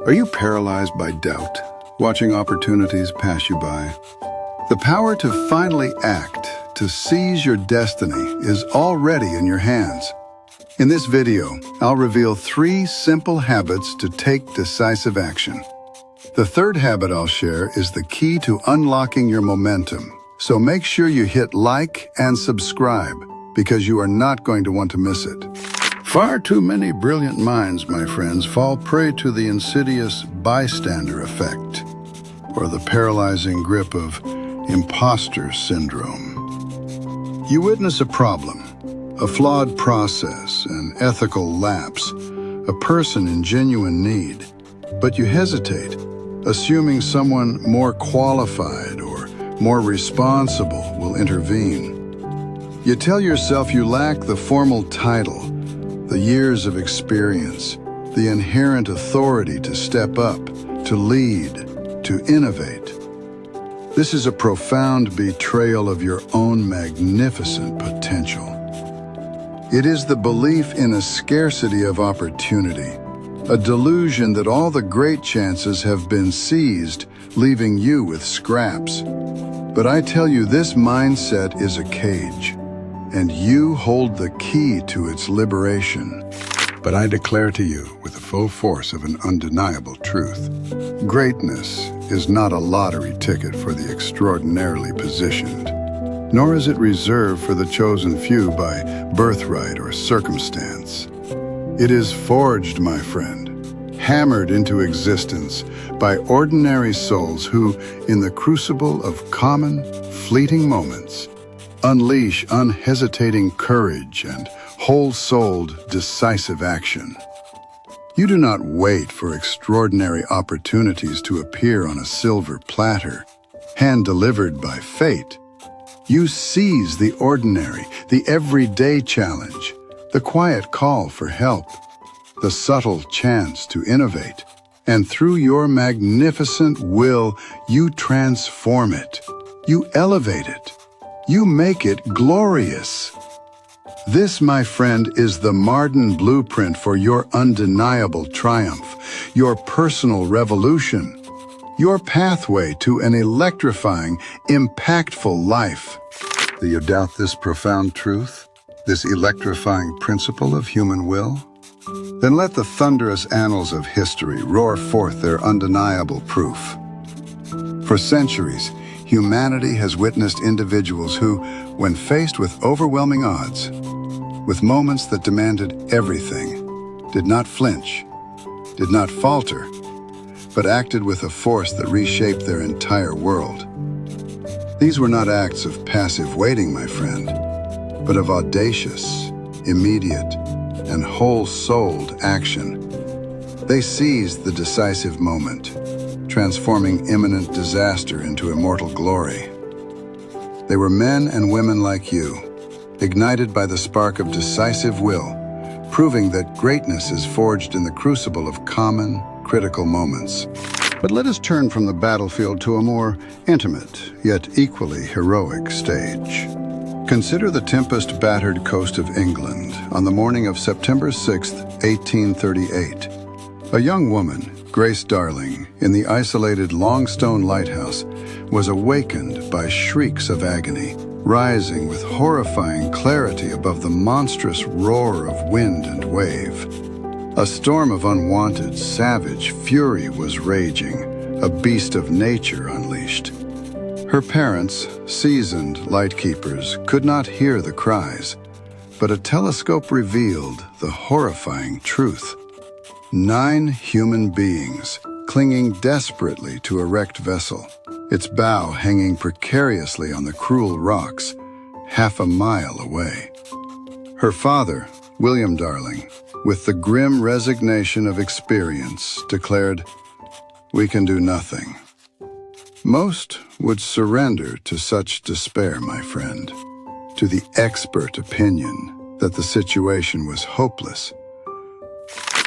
Are you paralyzed by doubt, watching opportunities pass you by? The power to finally act, to seize your destiny, is already in your hands. In this video, I'll reveal 3 simple habits to take decisive action. The third habit I'll share is the key to unlocking your momentum. So make sure you hit like and subscribe, because you are not going to want to miss it. Far too many brilliant minds, my friends, fall prey to the insidious bystander effect, or the paralyzing grip of imposter syndrome. You witness a problem, a flawed process, an ethical lapse, a person in genuine need, but you hesitate, assuming someone more qualified or more responsible will intervene. You tell yourself you lack the formal title, the years of experience, the inherent authority to step up, to lead, to innovate. This is a profound betrayal of your own magnificent potential. It is the belief in a scarcity of opportunity, a delusion that all the great chances have been seized, leaving you with scraps. But I tell you, this mindset is a cage, and you hold the key to its liberation. But I declare to you, with the full force of an undeniable truth, greatness is not a lottery ticket for the extraordinarily positioned, nor is it reserved for the chosen few by birthright or circumstance. It is forged, my friend, hammered into existence by ordinary souls who, in the crucible of common, fleeting moments, unleash unhesitating courage and whole-souled, decisive action. You do not wait for extraordinary opportunities to appear on a silver platter, hand-delivered by fate. You seize the ordinary, the everyday challenge, the quiet call for help, the subtle chance to innovate, and through your magnificent will, you transform it. You elevate it. You make it glorious. This, my friend, is the Marden blueprint for your undeniable triumph, your personal revolution, your pathway to an electrifying, impactful life. Do you doubt this profound truth, this electrifying principle of human will? Then let the thunderous annals of history roar forth their undeniable proof. For centuries, humanity has witnessed individuals who, when faced with overwhelming odds, with moments that demanded everything, did not flinch, did not falter, but acted with a force that reshaped their entire world. These were not acts of passive waiting, my friend, but of audacious, immediate, and whole-souled action. They seized the decisive moment, transforming imminent disaster into immortal glory. They were men and women like you, ignited by the spark of decisive will, proving that greatness is forged in the crucible of common, critical moments. But let us turn from the battlefield to a more intimate, yet equally heroic stage. Consider the tempest-battered coast of England on the morning of September 6, 1838. A young woman, Grace Darling, in the isolated Longstone Lighthouse, was awakened by shrieks of agony, rising with horrifying clarity above the monstrous roar of wind and wave. A storm of unwanted, savage fury was raging, a beast of nature unleashed. Her parents, seasoned lightkeepers, could not hear the cries, but a telescope revealed the horrifying truth. 9 human beings, clinging desperately to a wrecked vessel, its bow hanging precariously on the cruel rocks, half a mile away. Her father, William Darling, with the grim resignation of experience, declared, "We can do nothing." Most would surrender to such despair, my friend, to the expert opinion that the situation was hopeless.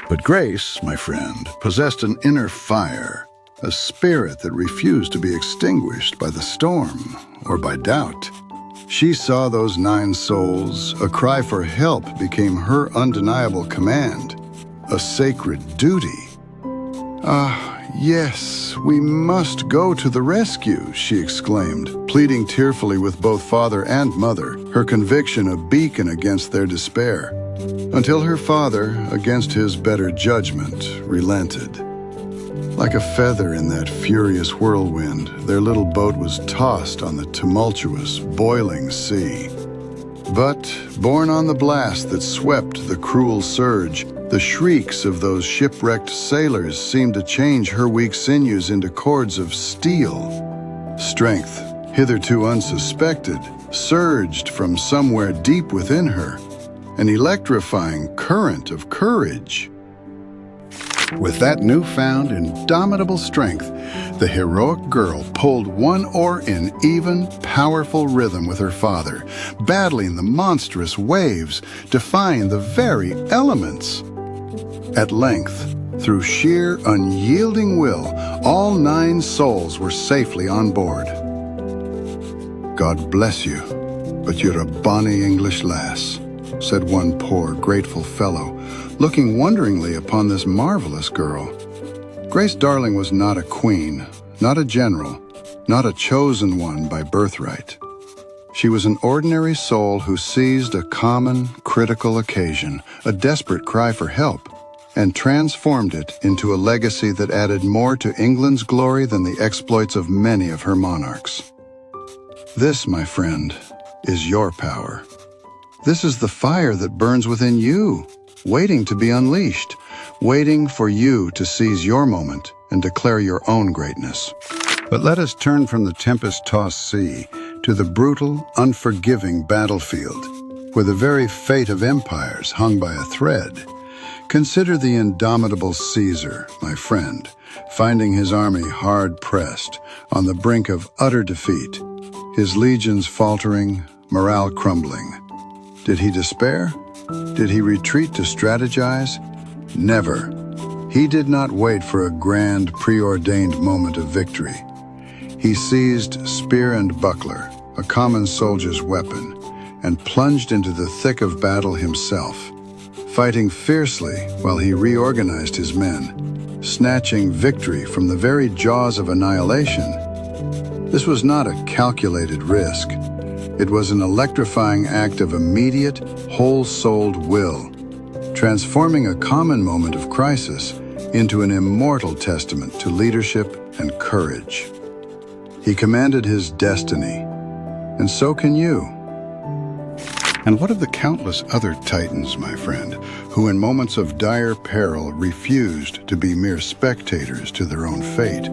But Grace, my friend, possessed an inner fire, a spirit that refused to be extinguished by the storm or by doubt. She saw those 9 souls. A cry for help became her undeniable command, a sacred duty. Yes, we must go to the rescue," she exclaimed, pleading tearfully with both father and mother, her conviction a beacon against their despair, until her father, against his better judgment, relented. Like a feather in that furious whirlwind, their little boat was tossed on the tumultuous, boiling sea. But, borne on the blast that swept the cruel surge, the shrieks of those shipwrecked sailors seemed to change her weak sinews into cords of steel. Strength, hitherto unsuspected, surged from somewhere deep within her, an electrifying current of courage. With that newfound, indomitable strength, the heroic girl pulled one oar in even, powerful rhythm with her father, battling the monstrous waves, defying the very elements. At length, through sheer, unyielding will, all 9 souls were safely on board. "God bless you, but you're a bonny English lass," said one poor, grateful fellow, looking wonderingly upon this marvelous girl. Grace Darling was not a queen, not a general, not a chosen one by birthright. She was an ordinary soul who seized a common, critical occasion, a desperate cry for help, and transformed it into a legacy that added more to England's glory than the exploits of many of her monarchs. This, my friend, is your power. This is the fire that burns within you, waiting to be unleashed, waiting for you to seize your moment and declare your own greatness. But let us turn from the tempest-tossed sea to the brutal, unforgiving battlefield, where the very fate of empires hung by a thread. Consider the indomitable Caesar, my friend, finding his army hard-pressed, on the brink of utter defeat, his legions faltering, morale crumbling. Did he despair? Did he retreat to strategize? Never. He did not wait for a grand, preordained moment of victory. He seized spear and buckler, a common soldier's weapon, and plunged into the thick of battle himself, fighting fiercely while he reorganized his men, snatching victory from the very jaws of annihilation. This was not a calculated risk. It was an electrifying act of immediate, whole-souled will, transforming a common moment of crisis into an immortal testament to leadership and courage. He commanded his destiny, and so can you. And what of the countless other titans, my friend, who in moments of dire peril refused to be mere spectators to their own fate?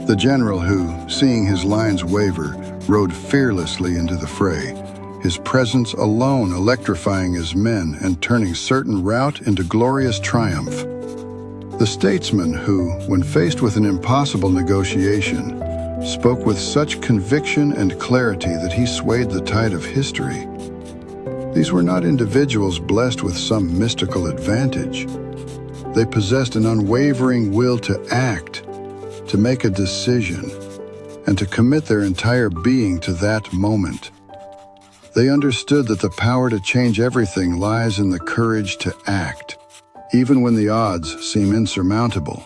The general who, seeing his lines waver, rode fearlessly into the fray, his presence alone electrifying his men and turning certain rout into glorious triumph. The statesman who, when faced with an impossible negotiation, spoke with such conviction and clarity that he swayed the tide of history. These were not individuals blessed with some mystical advantage. They possessed an unwavering will to act, to make a decision, and to commit their entire being to that moment. They understood that the power to change everything lies in the courage to act, even when the odds seem insurmountable.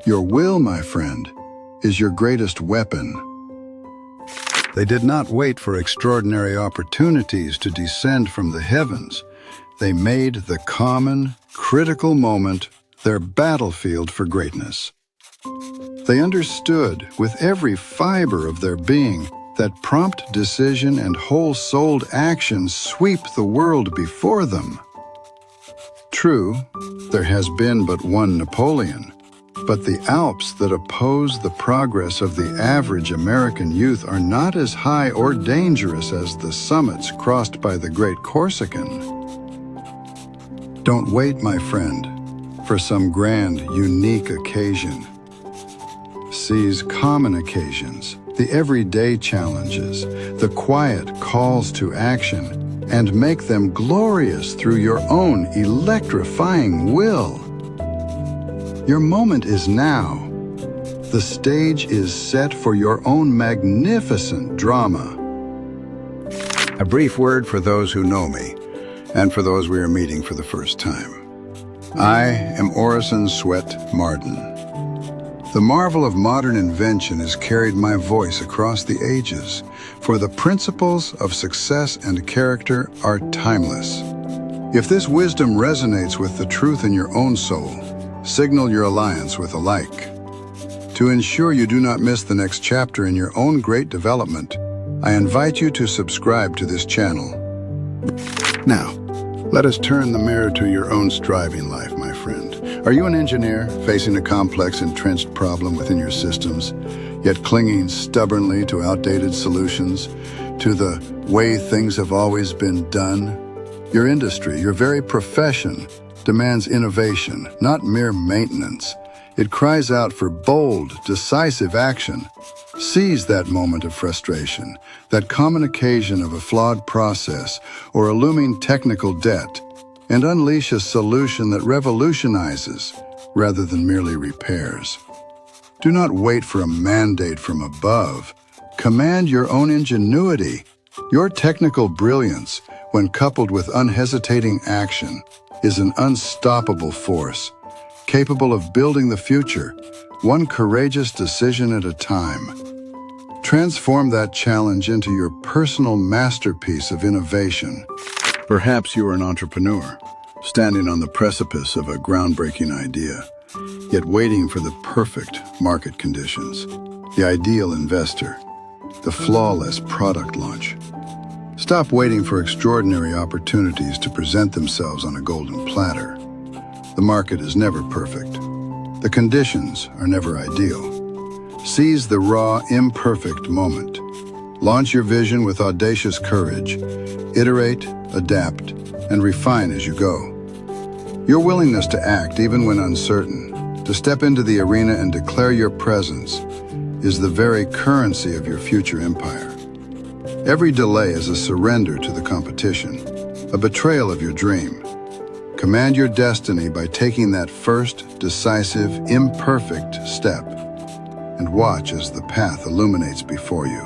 Your will, my friend, is your greatest weapon. They did not wait for extraordinary opportunities to descend from the heavens. They made the common, critical moment their battlefield for greatness. They understood with every fiber of their being that prompt decision and whole-souled action sweep the world before them. True, there has been but one Napoleon, but the Alps that oppose the progress of the average American youth are not as high or dangerous as the summits crossed by the great Corsican. Don't wait, my friend, for some grand, unique occasion. Seize common occasions, the everyday challenges, the quiet calls to action, and make them glorious through your own electrifying will. Your moment is now. The stage is set for your own magnificent drama. A brief word for those who know me, and for those we are meeting for the first time. I am Orison Swett Marden. The marvel of modern invention has carried my voice across the ages, for the principles of success and character are timeless. If this wisdom resonates with the truth in your own soul, signal your alliance with a like. To ensure you do not miss the next chapter in your own great development, I invite you to subscribe to this channel. Now, let us turn the mirror to your own striving life, my friend. Are you an engineer facing a complex, entrenched problem within your systems, yet clinging stubbornly to outdated solutions, to the way things have always been done? Your industry, your very profession, demands innovation, not mere maintenance. It cries out for bold, decisive action. Seize that moment of frustration, that common occasion of a flawed process or a looming technical debt, and unleash a solution that revolutionizes rather than merely repairs. Do not wait for a mandate from above. Command your own ingenuity. Your technical brilliance, when coupled with unhesitating action, is an unstoppable force, capable of building the future, one courageous decision at a time. Transform that challenge into your personal masterpiece of innovation. Perhaps you are an entrepreneur, standing on the precipice of a groundbreaking idea, yet waiting for the perfect market conditions, the ideal investor, the flawless product launch. Stop waiting for extraordinary opportunities to present themselves on a golden platter. The market is never perfect. The conditions are never ideal. Seize the raw, imperfect moment. Launch your vision with audacious courage. Iterate, adapt, and refine as you go. Your willingness to act even when uncertain, to step into the arena and declare your presence, is the very currency of your future empire. Every delay is a surrender to the competition, a betrayal of your dream. Command your destiny by taking that first, decisive, imperfect step, and watch as the path illuminates before you.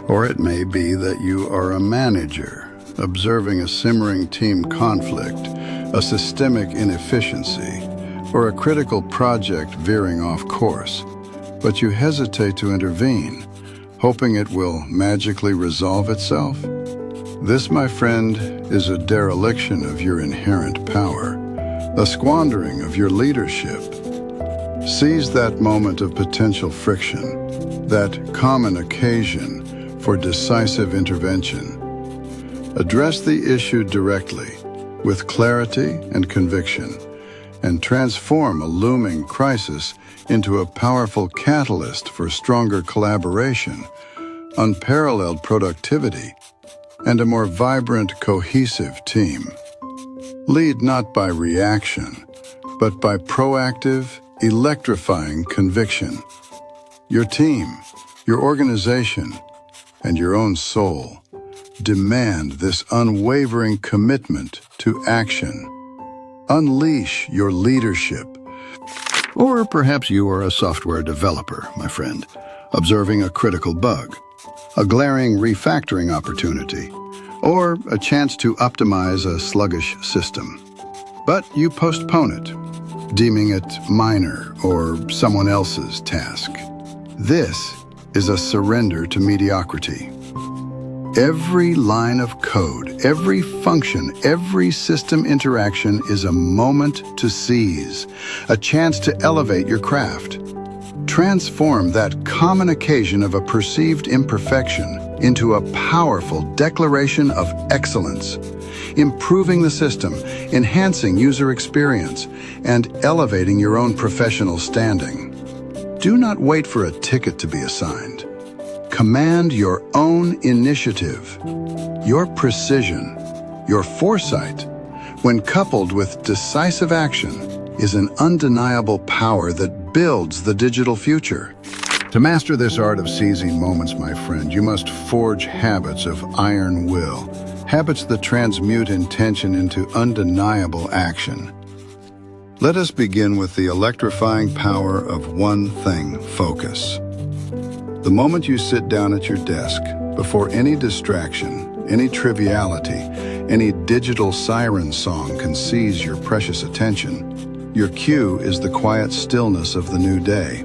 Or it may be that you are a manager, observing a simmering team conflict, a systemic inefficiency, or a critical project veering off course, but you hesitate to intervene, hoping it will magically resolve itself? This, my friend, is a dereliction of your inherent power, a squandering of your leadership. Seize that moment of potential friction, that common occasion for decisive intervention. Address the issue directly, with clarity and conviction, and transform a looming crisis into a powerful catalyst for stronger collaboration, unparalleled productivity, and a more vibrant, cohesive team. Lead not by reaction, but by proactive, electrifying conviction. Your team, your organization, and your own soul demand this unwavering commitment to action. Unleash your leadership. Or perhaps you are a software developer, my friend, observing a critical bug, a glaring refactoring opportunity, or a chance to optimize a sluggish system. But you postpone it, deeming it minor or someone else's task. This is a surrender to mediocrity. Every line of code, every function, every system interaction is a moment to seize, a chance to elevate your craft. Transform that common occasion of a perceived imperfection into a powerful declaration of excellence, improving the system, enhancing user experience, and elevating your own professional standing. Do not wait for a ticket to be assigned. Command your own initiative. Your precision, your foresight, when coupled with decisive action, is an undeniable power that builds the digital future. To master this art of seizing moments, my friend, you must forge habits of iron will, habits that transmute intention into undeniable action. Let us begin with the electrifying power of one thing: focus. The moment you sit down at your desk, before any distraction, any triviality, Any digital siren song can seize your precious attention. Your cue is the quiet stillness of the new day.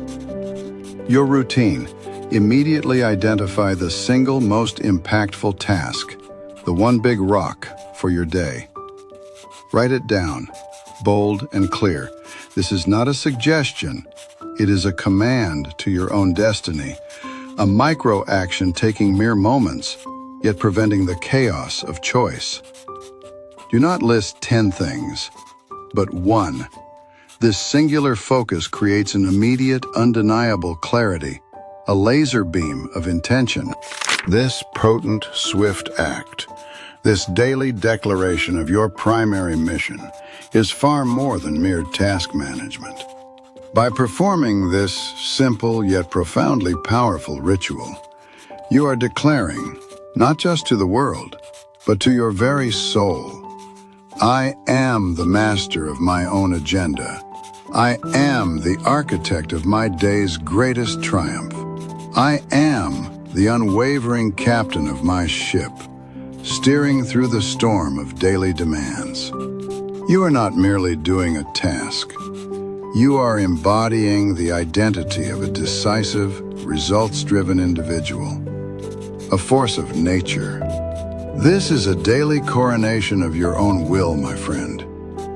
Your routine. Immediately identify the single most impactful task, the one big rock for your day. Write it down, bold and clear. This is not a suggestion. It is a command to your own destiny, a micro-action taking mere moments, yet preventing the chaos of choice. Do not list 10 things, but one. This singular focus creates an immediate, undeniable clarity, a laser beam of intention. This potent, swift act, this daily declaration of your primary mission, is far more than mere task management. By performing this simple yet profoundly powerful ritual, you are declaring, not just to the world, but to your very soul, I am the master of my own agenda. I am the architect of my day's greatest triumph. I am the unwavering captain of my ship, steering through the storm of daily demands. You are not merely doing a task. You are embodying the identity of a decisive, results-driven individual, a force of nature. This is a daily coronation of your own will, my friend,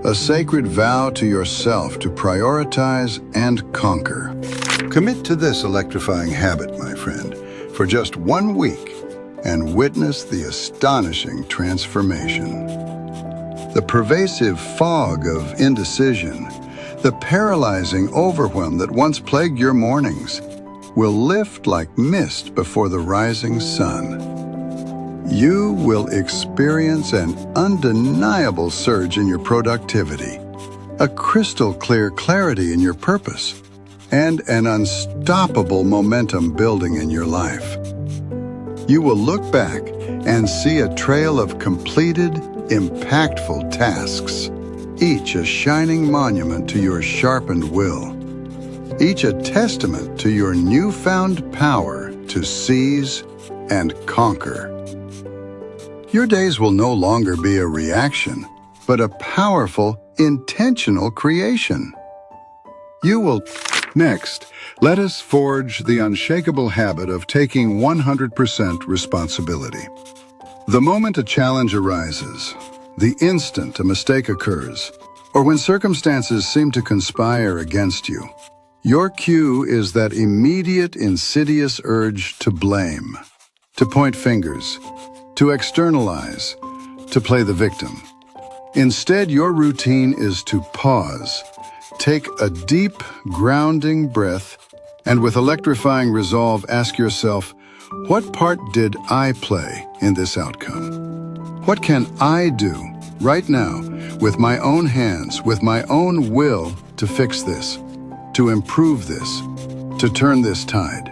a sacred vow to yourself to prioritize and conquer. Commit to this electrifying habit, my friend, for just 1 week and witness the astonishing transformation. The pervasive fog of indecision, the paralyzing overwhelm that once plagued your mornings, will lift like mist before the rising sun. You will experience an undeniable surge in your productivity, a crystal clear clarity in your purpose, and an unstoppable momentum building in your life. You will look back and see a trail of completed, impactful tasks, each a shining monument to your sharpened will, each a testament to your newfound power to seize and conquer. Your days will no longer be a reaction, but a powerful, intentional creation. You will... Next, let us forge the unshakable habit of taking 100% responsibility. The moment a challenge arises, the instant a mistake occurs, or when circumstances seem to conspire against you, your cue is that immediate, insidious urge to blame, to point fingers, to externalize, to play the victim. Instead, your routine is to pause, take a deep, grounding breath, and with electrifying resolve, ask yourself, what part did I play in this outcome? What can I do right now with my own hands, with my own will to fix this, to improve this, to turn this tide?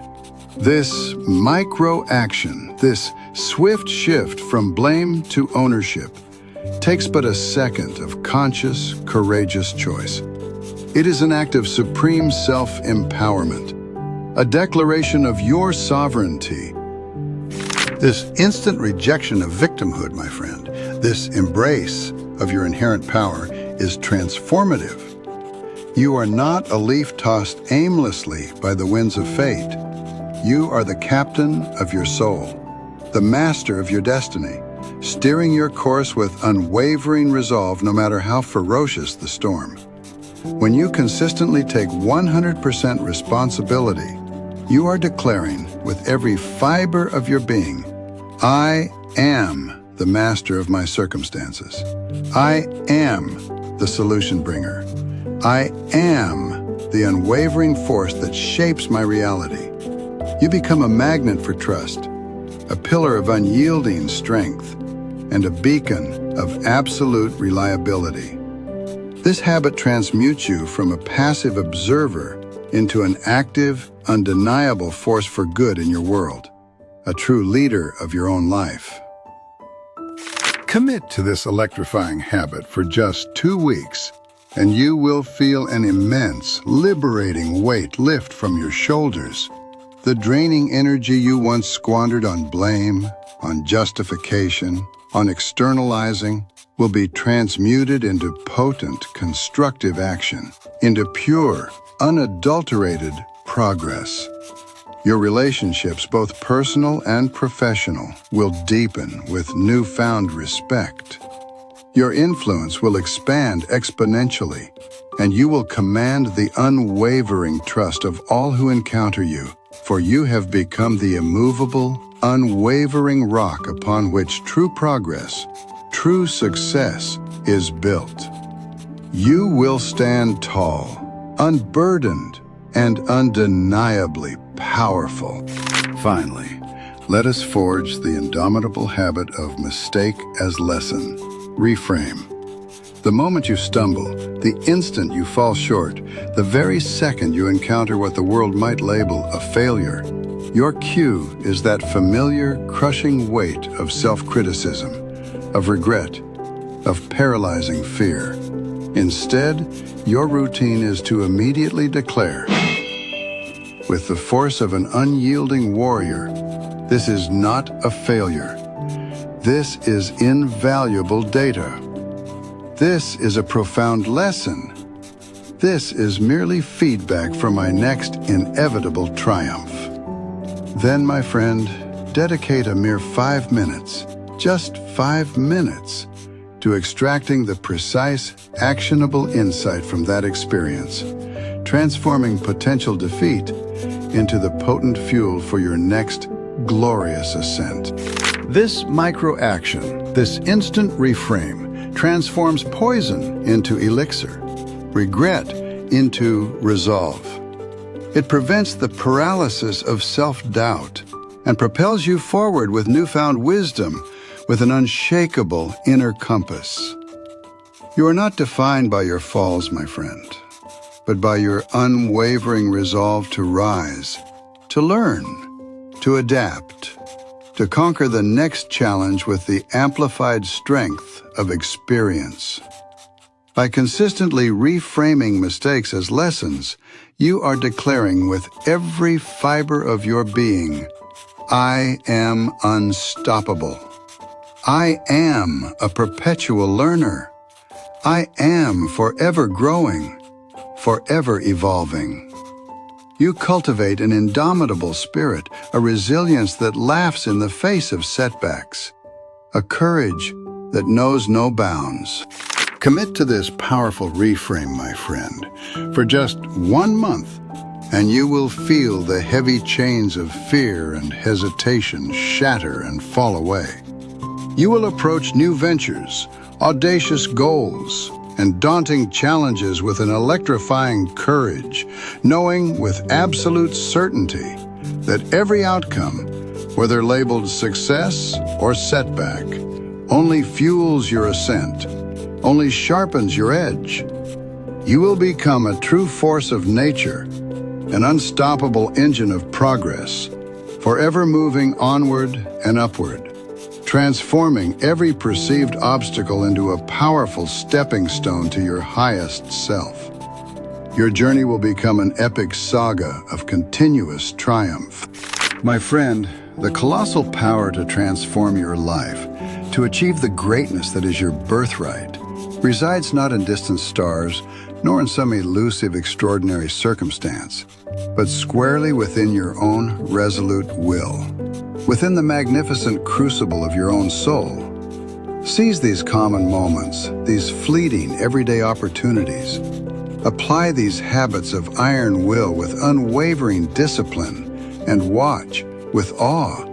This micro-action, this swift shift from blame to ownership, takes but a second of conscious, courageous choice. It is an act of supreme self-empowerment, a declaration of your sovereignty. This instant rejection of victimhood, my friend, this embrace of your inherent power is transformative. You are not a leaf tossed aimlessly by the winds of fate. You are the captain of your soul, the master of your destiny, steering your course with unwavering resolve no matter how ferocious the storm. When you consistently take 100% responsibility, you are declaring with every fiber of your being, I am the master of my circumstances. I am the solution bringer. I am the unwavering force that shapes my reality. You become a magnet for trust, a pillar of unyielding strength, and a beacon of absolute reliability. This habit transmutes you from a passive observer into an active, undeniable force for good in your world, a true leader of your own life. Commit to this electrifying habit for just 2 weeks, and you will feel an immense, liberating weight lift from your shoulders. The draining energy you once squandered on blame, on justification, on externalizing will be transmuted into potent, constructive action, into pure, unadulterated progress. Your relationships, both personal and professional, will deepen with newfound respect. Your influence will expand exponentially, and you will command the unwavering trust of all who encounter you, for you have become the immovable, unwavering rock upon which true progress, true success is built. You will stand tall, unburdened, and undeniably powerful. Finally, let us forge the indomitable habit of mistake as lesson. Reframe. The moment you stumble, the instant you fall short, the very second you encounter what the world might label a failure, your cue is that familiar, crushing weight of self-criticism, of regret, of paralyzing fear. Instead, your routine is to immediately declare, with the force of an unyielding warrior, this is not a failure. This is invaluable data. This is a profound lesson. This is merely feedback for my next inevitable triumph. Then, my friend, dedicate a mere 5 minutes, just 5 minutes, to extracting the precise, actionable insight from that experience, transforming potential defeat into the potent fuel for your next glorious ascent. This micro-action, this instant reframe, transforms poison into elixir, regret into resolve. It prevents the paralysis of self-doubt and propels you forward with newfound wisdom, with an unshakable inner compass. You are not defined by your falls, my friend, but by your unwavering resolve to rise, to learn, to adapt, to conquer the next challenge with the amplified strength of experience. By consistently reframing mistakes as lessons, you are declaring with every fiber of your being, I am unstoppable. I am a perpetual learner. I am forever growing, forever evolving. You cultivate an indomitable spirit, a resilience that laughs in the face of setbacks, a courage that knows no bounds. Commit to this powerful reframe, my friend, for just 1 month, and you will feel the heavy chains of fear and hesitation shatter and fall away. You will approach new ventures, audacious goals, and daunting challenges with an electrifying courage, knowing with absolute certainty that every outcome, whether labeled success or setback, only fuels your ascent, only sharpens your edge. You will become a true force of nature, an unstoppable engine of progress, forever moving onward and upward, transforming every perceived obstacle into a powerful stepping stone to your highest self. Your journey will become an epic saga of continuous triumph. My friend, the colossal power to transform your life, to achieve the greatness that is your birthright, resides not in distant stars, nor in some elusive, extraordinary circumstance, but squarely within your own resolute will, within the magnificent crucible of your own soul. Seize these common moments, these fleeting, everyday opportunities. Apply these habits of iron will with unwavering discipline, and watch with awe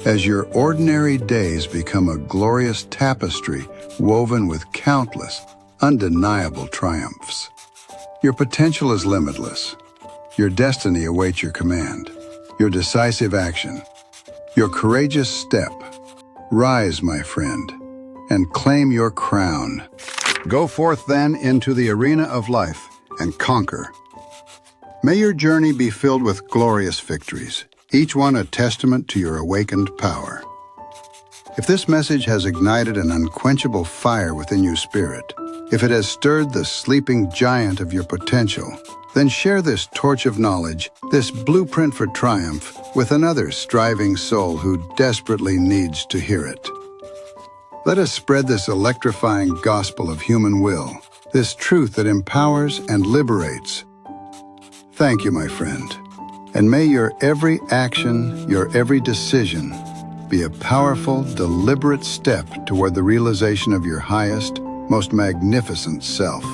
as your ordinary days become a glorious tapestry woven with countless, undeniable triumphs. Your potential is limitless. Your destiny awaits your command, your decisive action, your courageous step. Rise, my friend, and claim your crown. Go forth then into the arena of life and conquer. May your journey be filled with glorious victories, each one a testament to your awakened power. If this message has ignited an unquenchable fire within your spirit, if it has stirred the sleeping giant of your potential, then share this torch of knowledge, this blueprint for triumph, with another striving soul who desperately needs to hear it. Let us spread this electrifying gospel of human will, this truth that empowers and liberates. Thank you, my friend. And may your every action, your every decision, be a powerful, deliberate step toward the realization of your highest, most magnificent self.